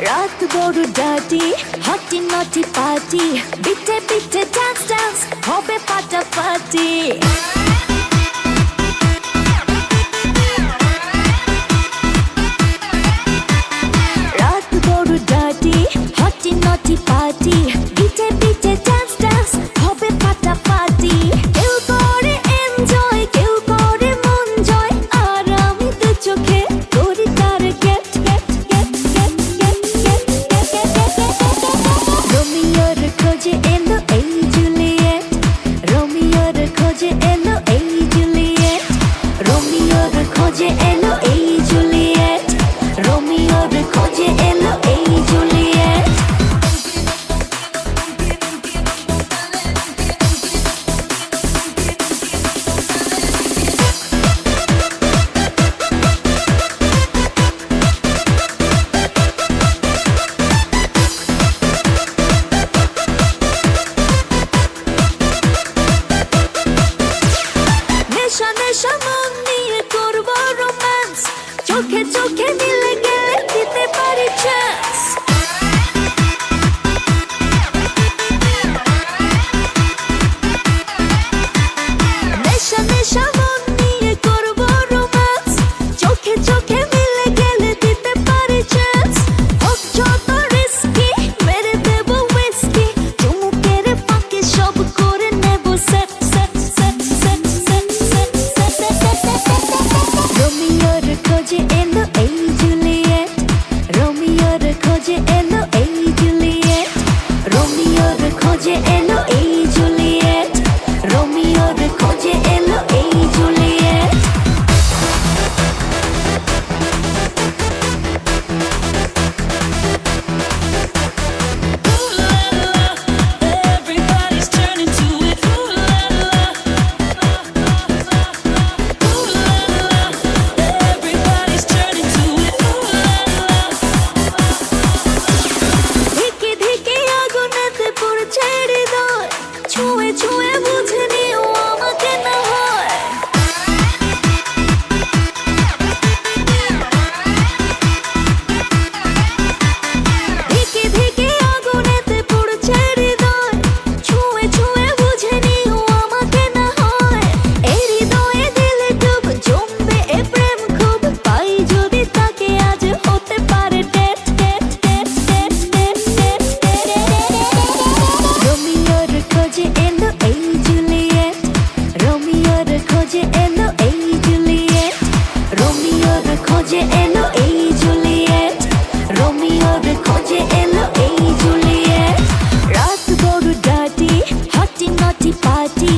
রাত বড় ডাটি হটি নটি পার্টি বিটে বিটে ডান্স ডান্স হবে ফাটাফাটি রাত বড় ডাটি হটি নটি পার্টি বিটে বিটে ডান্স ডান্স হবে ফাটাফাটি কেউ করে এনজয় কেউ করে মন জয় আর আমি দু চোখে করি তার get get get get get get রোমিওর খোঁজে এলো এই জুলিয়েট রোমিওর খোঁজে এলো এই জুলিয়েট রোমিওর খোঁজে এলো এই জুলিয়েট রোমিওর খোঁজে এলো এই জুলিয়েট নেশা নেশা মন নিয়ে করবো রোম্যান্স চোখে চোখে মিলে গেলে দিতে পারি চান্স নেশা নেশা মন নিয়ে করবো রোম্যান্স চোখে চোখে মিলে গেলে দিতে পারি চান্স হোক যত রিস্কি মেরে দেবো হুইস্কি চুমুকের ফাঁকে সব করে নেবো set set set set set set রোমিওর খোঁজে এলো এই জুলিয়েট রোমিওর খোঁজে এলো এই জুলিয়েট রোমিওর খোঁজে এলো এই জুলিয়েট রোমিওর খোঁজে এলো এই Juliet Everybody's turning to it. Ooh la la. Ooh la la. Everybody's turning to it. Ooh la la. ধিকে ধিকে আগুনেতে পড়ছে হৃদয় ছুঁয়ে ছুঁয়ে বুঝে নিও আমাকে না হয় ধিকে ধিকে আগুনেতে পড়ছে হৃদয় ছুঁয়ে ছুঁয়ে বুঝে নিও আমাকে না হয় এই হৃদয়ে দিলে ডুব জমবে এ প্রেম খুব পাই যদি তাকে আজ হতে পারে date date date date date date রোমিওর খোঁজে এলো এই জুলিয়েট রোমিওর খোঁজে এলো এই জুলিয়েট রোমিওর খোঁজে এলো এই জুলিয়েট রোমিওর খোঁজে এলো এই জুলিয়েট রাত বড় ডাটি হটি নটি পার্টি